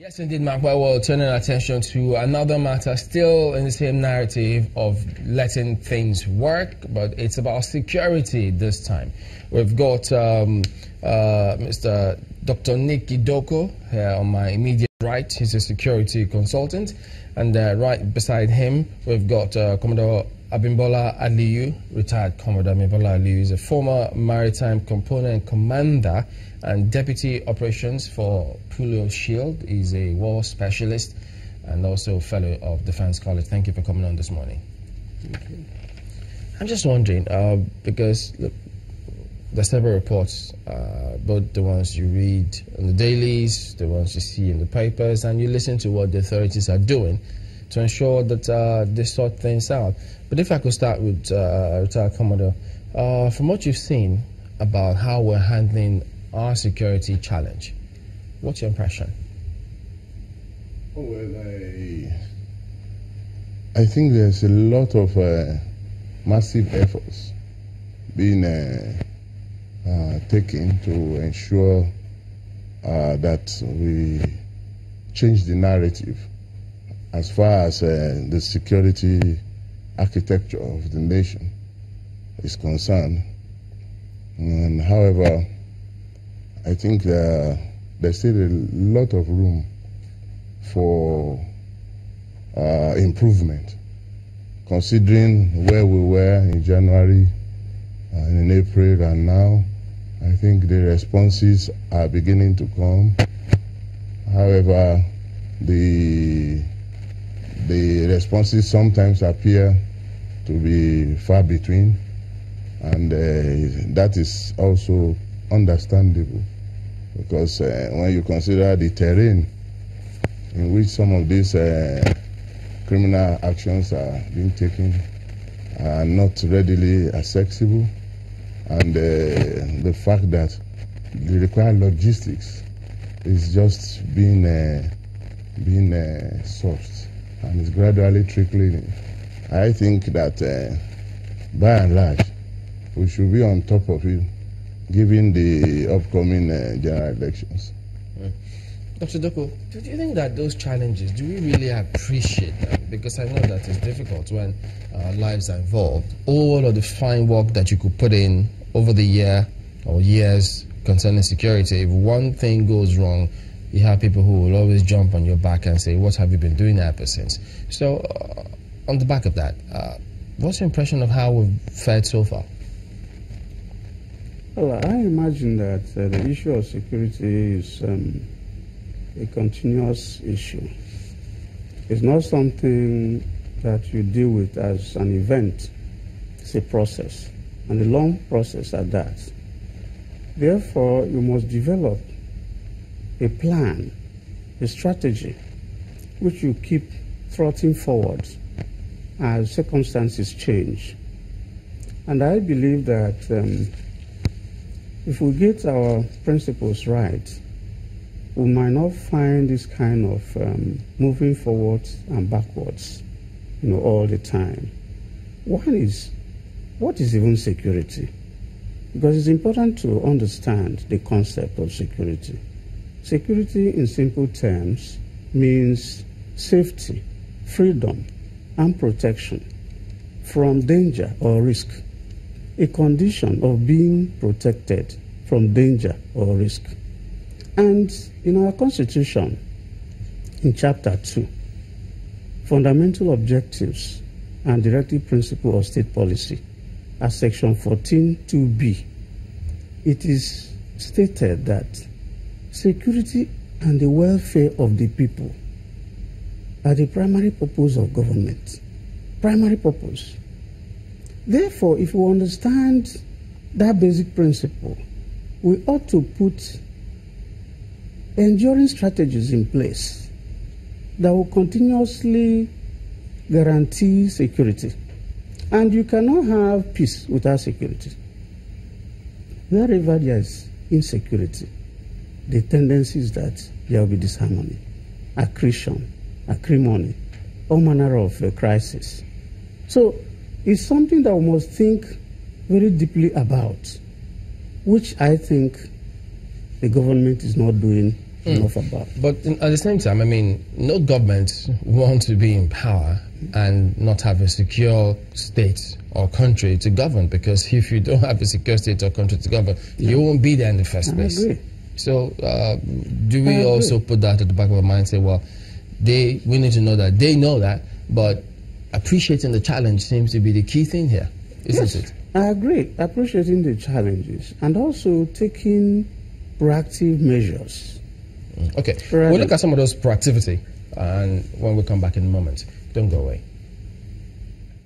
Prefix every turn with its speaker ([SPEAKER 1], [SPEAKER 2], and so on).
[SPEAKER 1] Yes, indeed, Mark. Well, turning our attention to another matter, still in the same narrative of letting things work, but it's about security this time. We've got Mr. Dr. Nick Idoko here on my immediate right. He's a security consultant. And right beside him, we've got Commodore Abimbola Aliyu, retired Commodore Abimbola Aliyu. Is a former maritime component commander and deputy operations for Pulio Shield. He's a war specialist and also fellow of Defense College. Thank you for coming on this morning. Okay. I'm just wondering, because look, there's several reports, both the ones you read in the dailies, the ones you see in the papers, and you listen to what the authorities are doing to ensure that they sort things out. But if I could start with retired Commodore, from what you've seen about how we're handling our security challenge, what's your impression?
[SPEAKER 2] Oh, well, I think there's a lot of massive efforts being taken to ensure that we change the narrative as far as the security architecture of the nation is concerned. And however, I think there's still a lot of room for improvement, considering where we were in January and in April, and now I think the responses are beginning to come. However, the responses sometimes appear to be far between, and that is also understandable, because when you consider the terrain in which some of these criminal actions are being taken are not readily accessible, and the fact that the required logistics is just being sourced and is gradually trickling in, I think that by and large we should be on top of it, given the upcoming general elections.
[SPEAKER 1] Dr. Idoko, do you think that those challenges, do we really appreciate them? Because I know that it's difficult when lives are involved. All of the fine work that you could put in over the year or years concerning security, if one thing goes wrong, you have people who will always jump on your back and say, what have you been doing ever since? So, on the back of that, what's your impression of how we've fared so far?
[SPEAKER 3] Well, I imagine that the issue of security is a continuous issue. It's not something that you deal with as an event. It's a process, and a long process at that. Therefore, you must develop a plan, a strategy, which you keep trotting forward as circumstances change. And I believe that if we get our principles right, we might not find this kind of moving forwards and backwards, all the time. One is, what is even security? Because it's important to understand the concept of security. Security, in simple terms, means safety, freedom, and protection from danger or risk. A condition of being protected from danger or risk. And in our Constitution, in Chapter 2, Fundamental Objectives and Directive Principle of State Policy, at Section 14(2)(b), it is stated that security and the welfare of the people are the primary purpose of government. Primary purpose. Therefore, if we understand that basic principle, we ought to put enduring strategies in place that will continuously guarantee security. And you cannot have peace without security. Wherever there is insecurity, the tendency is that there will be disharmony, accretion, acrimony, all manner of crisis. So it's something that we must think very deeply about, which I think the government is not doing enough about.
[SPEAKER 1] But at the same time, I mean, no government wants to be in power and not have a secure state or country to govern, because if you don't have a secure state or country to govern, you won't be there in the first place.
[SPEAKER 3] I agree.
[SPEAKER 1] So do we also put that at the back of our mind and say, well, we need to know that they know that, but appreciating the challenge seems to be the key thing here, isn't it?
[SPEAKER 3] I agree. Appreciating the challenges and also taking proactive measures.
[SPEAKER 1] Okay. We'll look at some of those proactivity and when we come back in a moment. Don't go away.